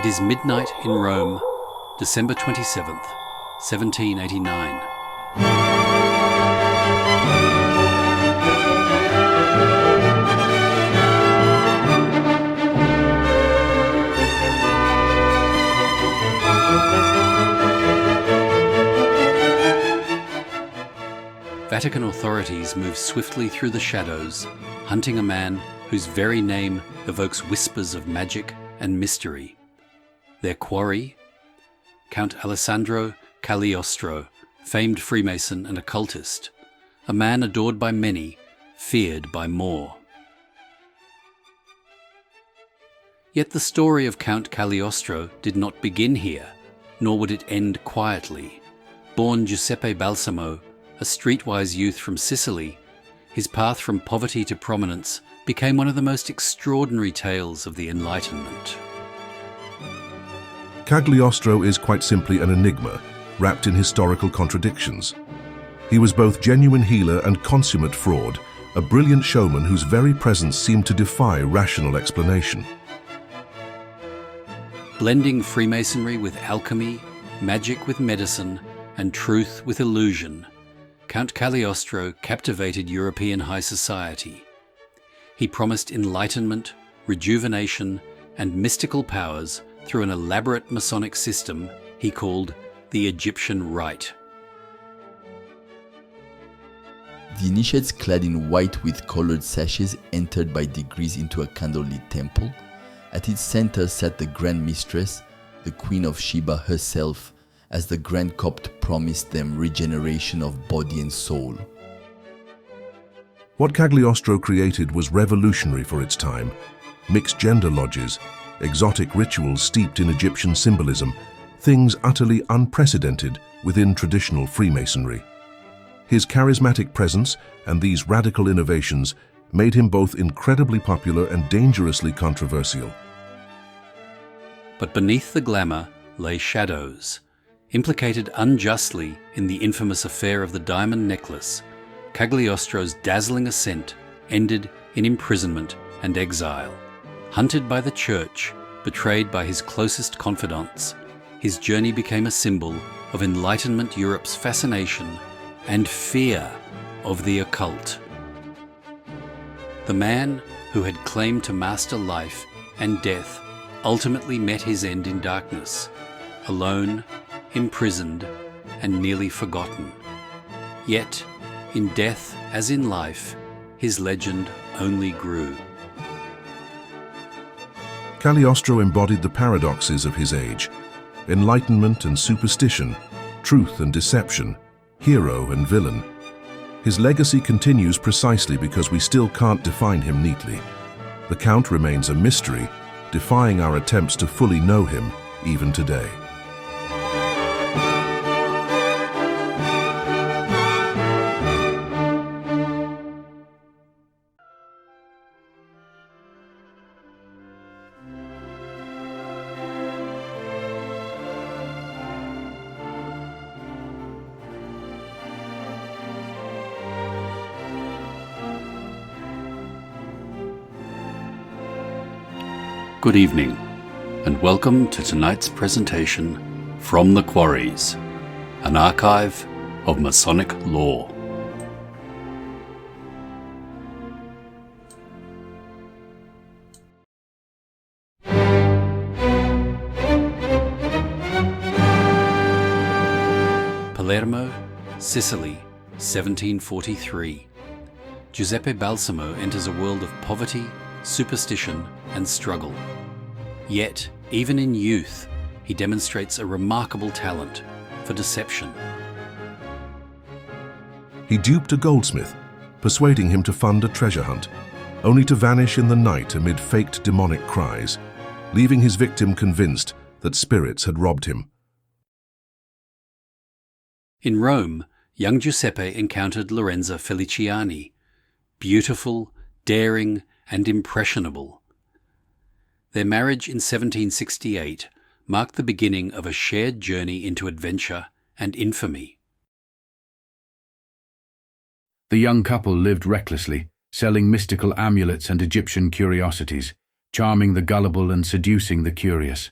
is midnight in Rome, December 27th, 1789. Vatican authorities move swiftly through the shadows, hunting a man whose very name evokes whispers of magic and mystery. Their quarry? Count Alessandro Cagliostro, famed Freemason and occultist, a man adored by many, feared by more. Yet the story of Count Cagliostro did not begin here, nor would it end quietly. Born Jeppe Balsamo, a streetwise youth from Sicily, his path from poverty to prominence became one of the most extraordinary tales of the Enlightenment. Cagliostro is quite simply an enigma, wrapped in historical contradictions. He was both genuine healer and consummate fraud, a brilliant showman whose very presence seemed to defy rational explanation. Blending Freemasonry with alchemy, magic with medicine, and truth with illusion, Count Cagliostro captivated European high society. He promised enlightenment, rejuvenation, and mystical powers through an elaborate Masonic system he called the Egyptian Rite. The initiates, clad in white with colored sashes, entered by degrees into a candlelit temple. At its center sat the Grand Mistress, the Queen of Sheba herself, as the Grand Copt promised them regeneration of body and soul. What Cagliostro created was revolutionary for its time. Mixed gender lodges, exotic rituals steeped in Egyptian symbolism, things utterly unprecedented within traditional Freemasonry. His charismatic presence and these radical innovations made him both incredibly popular and dangerously controversial. But beneath the glamour lay shadows. Implicated unjustly in the infamous affair of the diamond necklace, Cagliostro's dazzling ascent ended in imprisonment and exile. Hunted by the Church, betrayed by his closest confidants, his journey became a symbol of Enlightenment Europe's fascination and fear of the occult. The man who had claimed to master life and death ultimately met his end in darkness, alone, imprisoned, and nearly forgotten. Yet, in death as in life, his legend only grew. Cagliostro embodied the paradoxes of his age: enlightenment and superstition, truth and deception, hero and villain. His legacy continues precisely because we still can't define him neatly. The Count remains a mystery, defying our attempts to fully know him even today. Good evening, and welcome to tonight's presentation From the Quarries, an archive of Masonic lore. Palermo, Sicily, 1743. Jeppe Balsamo enters a world of poverty, superstition, and struggle. Yet, even in youth, he demonstrates a remarkable talent for deception. He duped a goldsmith, persuading him to fund a treasure hunt, only to vanish in the night amid faked demonic cries, leaving his victim convinced that spirits had robbed him. In Rome, young Giuseppe encountered Lorenza Feliciani, beautiful, daring, and impressionable. Their marriage in 1768 marked the beginning of a shared journey into adventure and infamy. The young couple lived recklessly, selling mystical amulets and Egyptian curiosities, charming the gullible and seducing the curious.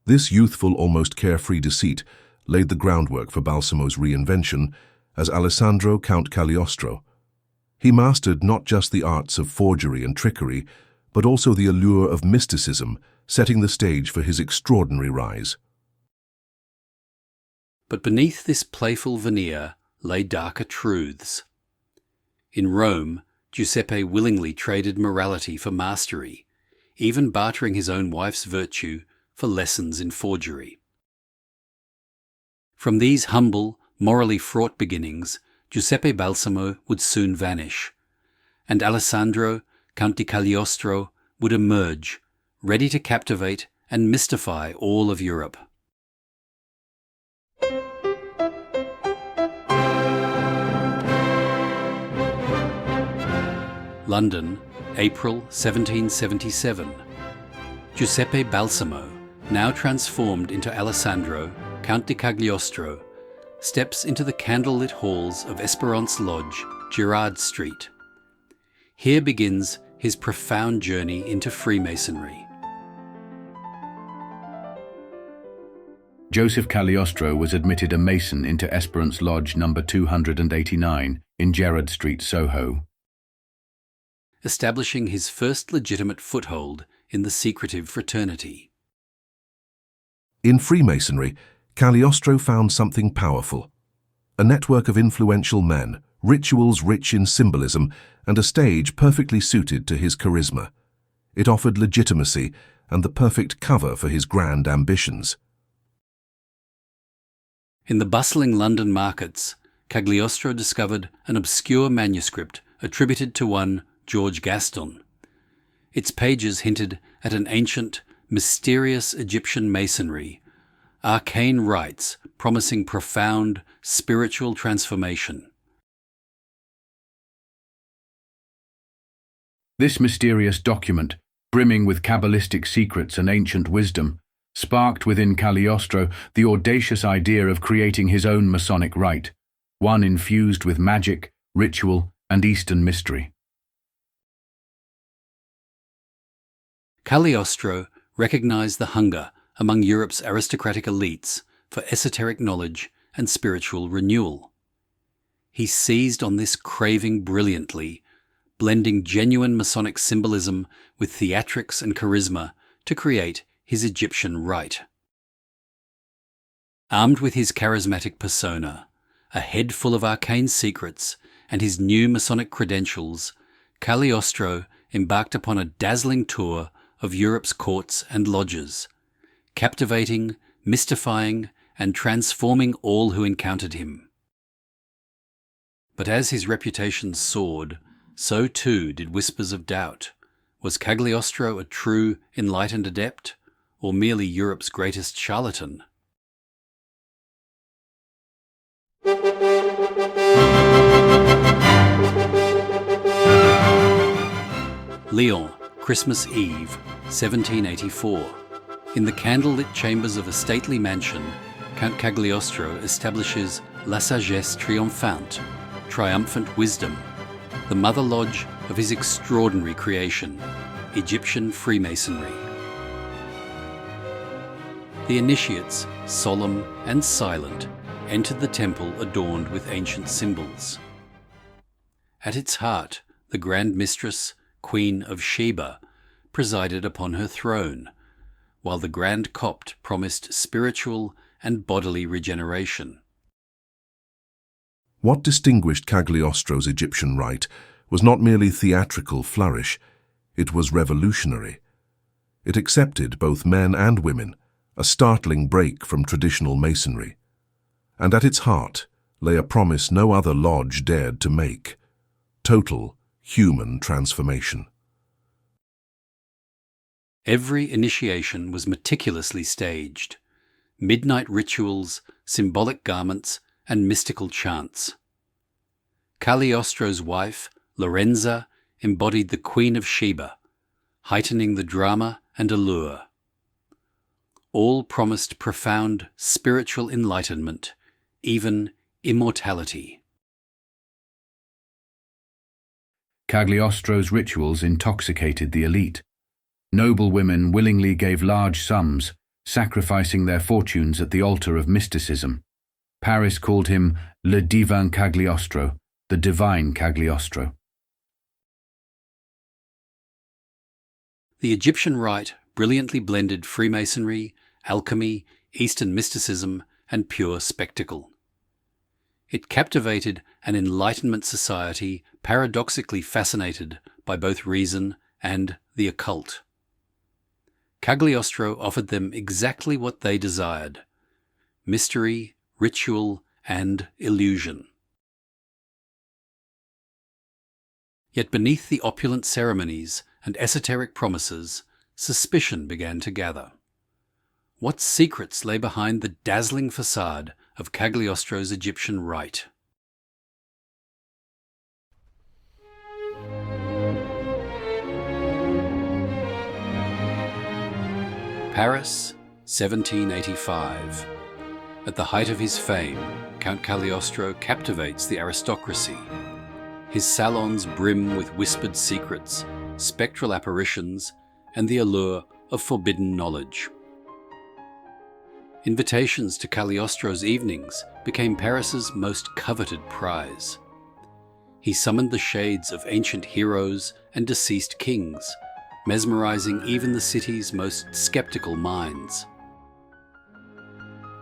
This youthful, almost carefree deceit laid the groundwork for Balsamo's reinvention as Alessandro Count Cagliostro. He mastered not just the arts of forgery and trickery, but also the allure of mysticism, setting the stage for his extraordinary rise. But beneath this playful veneer lay darker truths. In Rome, Giuseppe willingly traded morality for mastery, even bartering his own wife's virtue for lessons in forgery. From these humble, morally fraught beginnings, Jeppe Balsamo would soon vanish, and Alessandro, Count di Cagliostro, would emerge, ready to captivate and mystify all of Europe. London, April 1777. Jeppe Balsamo, now transformed into Alessandro, Count di Cagliostro, steps into the candlelit halls of Esperance Lodge, Gerrard Street. Here begins his profound journey into Freemasonry. Joseph Cagliostro was admitted a Mason into Esperance Lodge number 289 in Gerrard Street, Soho, establishing his first legitimate foothold in the secretive fraternity. In Freemasonry, Cagliostro found something powerful: a network of influential men, rituals rich in symbolism, and a stage perfectly suited to his charisma. It offered legitimacy and the perfect cover for his grand ambitions. In the bustling London markets, Cagliostro discovered an obscure manuscript attributed to one George Gaston. Its pages hinted at an ancient, mysterious Egyptian masonry, arcane rites promising profound spiritual transformation. This mysterious document, brimming with Kabbalistic secrets and ancient wisdom, sparked within Cagliostro the audacious idea of creating his own Masonic rite, one infused with magic, ritual, and Eastern mystery. Cagliostro recognized the hunger among Europe's aristocratic elites for esoteric knowledge and spiritual renewal. He seized on this craving brilliantly, blending genuine Masonic symbolism with theatrics and charisma to create his Egyptian Rite. Armed with his charismatic persona, a head full of arcane secrets, and his new Masonic credentials, Cagliostro embarked upon a dazzling tour of Europe's courts and lodges, captivating, mystifying, and transforming all who encountered him. But as his reputation soared, so too did whispers of doubt. Was Cagliostro a true, enlightened adept, or merely Europe's greatest charlatan? Lyon, Christmas Eve, 1784. In the candlelit chambers of a stately mansion, Count Cagliostro establishes La Sagesse Triomphante, triumphant wisdom, the mother lodge of his extraordinary creation, Egyptian Freemasonry. The initiates, solemn and silent, entered the temple adorned with ancient symbols. At its heart, the Grand Mistress, Queen of Sheba, presided upon her throne, while the Grand Copt promised spiritual and bodily regeneration. What distinguished Cagliostro's Egyptian rite was not merely theatrical flourish, it was revolutionary. It accepted both men and women, a startling break from traditional masonry. And at its heart lay a promise no other lodge dared to make: total human transformation. Every initiation was meticulously staged. Midnight rituals, symbolic garments, and mystical chants. Cagliostro's wife, Lorenza, embodied the Queen of Sheba, heightening the drama and allure. All promised profound spiritual enlightenment, even immortality. Cagliostro's rituals intoxicated the elite. Noble women willingly gave large sums, sacrificing their fortunes at the altar of mysticism. Paris called him Le Divin Cagliostro, the Divine Cagliostro. The Egyptian Rite brilliantly blended Freemasonry, alchemy, Eastern mysticism, and pure spectacle. It captivated an Enlightenment society paradoxically fascinated by both reason and the occult. Cagliostro offered them exactly what they desired: mystery, ritual, and illusion. Yet beneath the opulent ceremonies and esoteric promises, suspicion began to gather. What secrets lay behind the dazzling facade of Cagliostro's Egyptian Rite? Paris, 1785. At the height of his fame, Count Cagliostro captivates the aristocracy. His salons brim with whispered secrets, spectral apparitions, and the allure of forbidden knowledge. Invitations to Cagliostro's evenings became Paris's most coveted prize. He summoned the shades of ancient heroes and deceased kings, mesmerizing even the city's most skeptical minds.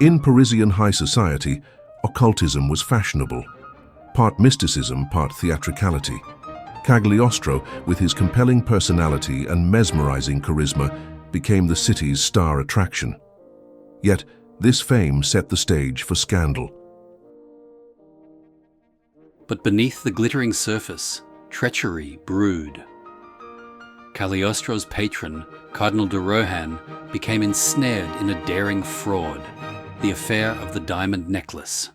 In Parisian high society, occultism was fashionable. Part mysticism, part theatricality. Cagliostro, with his compelling personality and mesmerizing charisma, became the city's star attraction. Yet, this fame set the stage for scandal. But beneath the glittering surface, treachery brewed. Cagliostro's patron, Cardinal de Rohan, became ensnared in a daring fraud, the affair of the diamond necklace.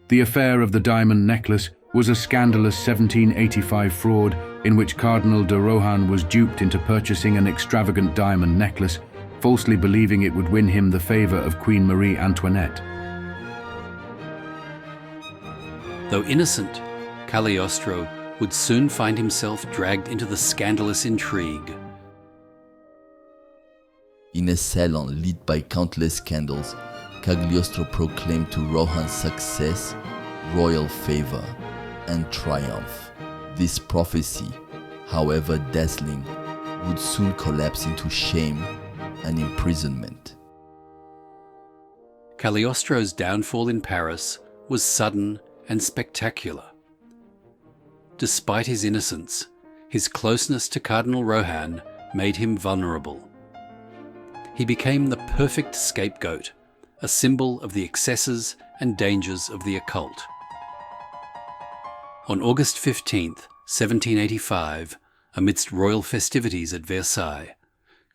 The affair of the diamond necklace was a scandalous 1785 fraud in which Cardinal de Rohan was duped into purchasing an extravagant diamond necklace, falsely believing it would win him the favor of Queen Marie Antoinette. Though innocent, Cagliostro would soon find himself dragged into the scandalous intrigue. In a salon lit by countless candles, Cagliostro proclaimed to Rohan's success, royal favor, and triumph. This prophecy, however dazzling, would soon collapse into shame and imprisonment. Cagliostro's downfall in Paris was sudden and spectacular. Despite his innocence, his closeness to Cardinal Rohan made him vulnerable. He became the perfect scapegoat, a symbol of the excesses and dangers of the occult. On August 15th, 1785, amidst royal festivities at Versailles,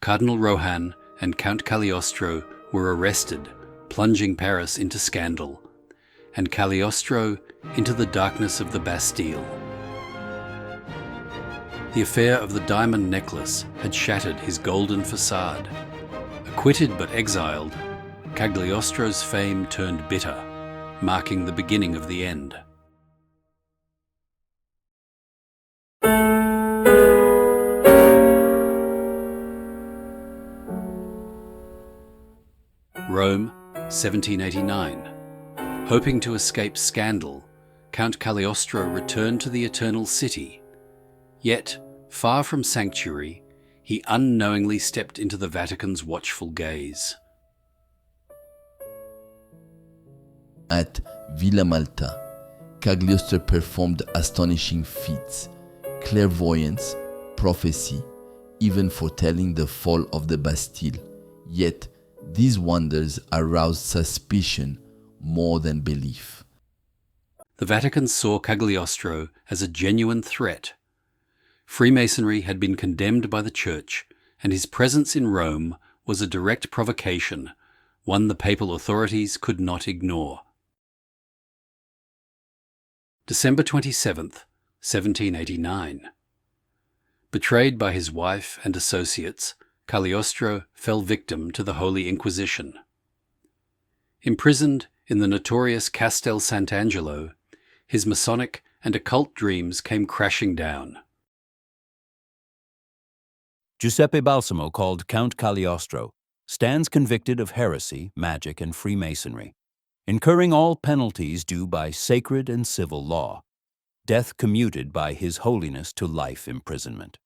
Cardinal Rohan and Count Cagliostro were arrested, plunging Paris into scandal, and Cagliostro into the darkness of the Bastille. The affair of the diamond necklace had shattered his golden facade. Acquitted but exiled, Cagliostro's fame turned bitter, marking the beginning of the end. Rome, 1789. Hoping to escape scandal, Count Cagliostro returned to the Eternal City. Yet, far from sanctuary, he unknowingly stepped into the Vatican's watchful gaze. At Villa Malta, Cagliostro performed astonishing feats, clairvoyance, prophecy, even foretelling the fall of the Bastille. Yet, these wonders aroused suspicion more than belief. The Vatican saw Cagliostro as a genuine threat. Freemasonry had been condemned by the Church, and his presence in Rome was a direct provocation, one the papal authorities could not ignore. December 27th, 1789. Betrayed by his wife and associates, Cagliostro fell victim to the Holy Inquisition. Imprisoned in the notorious Castel Sant'Angelo, his Masonic and occult dreams came crashing down. Jeppe Balsamo, called Count Cagliostro, stands convicted of heresy, magic, and Freemasonry, incurring all penalties due by sacred and civil law, death commuted by His Holiness to life imprisonment.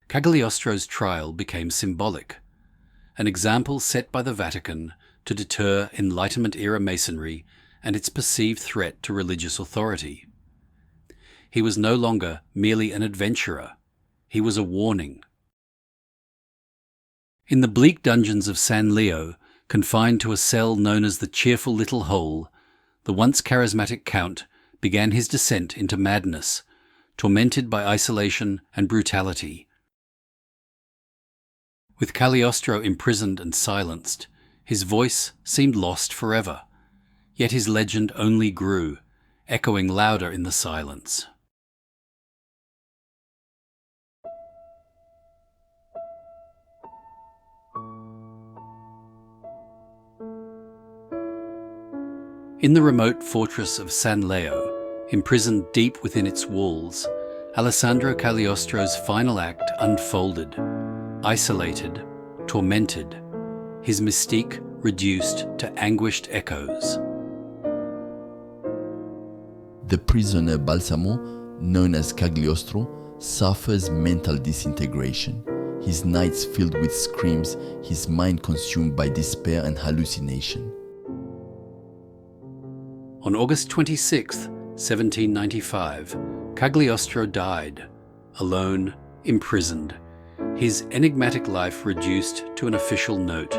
Cagliostro's trial became symbolic, an example set by the Vatican to deter Enlightenment-era Masonry and its perceived threat to religious authority. He was no longer merely an adventurer, he was a warning. In the bleak dungeons of San Leo, confined to a cell known as the Cheerful Little Hole, the once charismatic Count began his descent into madness, tormented by isolation and brutality. With Cagliostro imprisoned and silenced, his voice seemed lost forever, yet his legend only grew, echoing louder in the silence. In the remote fortress of San Leo, imprisoned deep within its walls, Alessandro Cagliostro's final act unfolded. Isolated, tormented, his mystique reduced to anguished echoes. The prisoner Balsamo, known as Cagliostro, suffers mental disintegration. His nights filled with screams, his mind consumed by despair and hallucination. On August 26, 1795, Cagliostro died, alone, imprisoned, his enigmatic life reduced to an official note.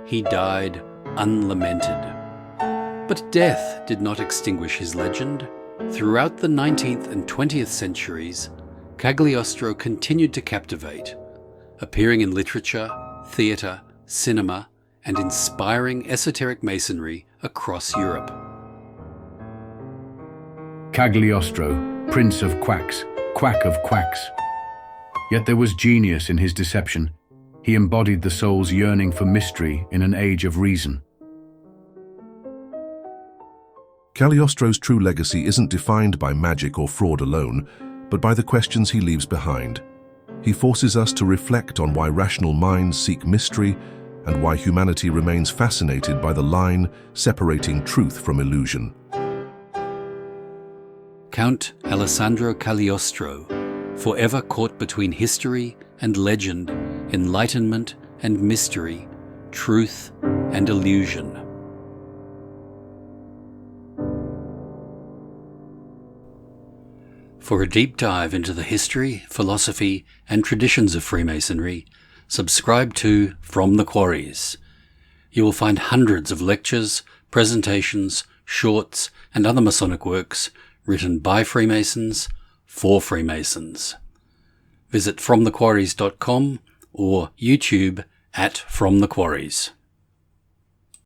He died unlamented. But death did not extinguish his legend. Throughout the 19th and 20th centuries, Cagliostro continued to captivate, appearing in literature, theatre, cinema, and inspiring esoteric masonry across Europe. Cagliostro, prince of quacks, quack of quacks. Yet there was genius in his deception. He embodied the soul's yearning for mystery in an age of reason. Cagliostro's true legacy isn't defined by magic or fraud alone, but by the questions he leaves behind. He forces us to reflect on why rational minds seek mystery and why humanity remains fascinated by the line separating truth from illusion. Count Alessandro Cagliostro, forever caught between history and legend, enlightenment and mystery, truth and illusion. For a deep dive into the history, philosophy, and traditions of Freemasonry, subscribe to From the Quarries. You will find hundreds of lectures, presentations, shorts, and other Masonic works written by Freemasons for Freemasons. Visit FromTheQuarries.com or YouTube @FromTheQuarries.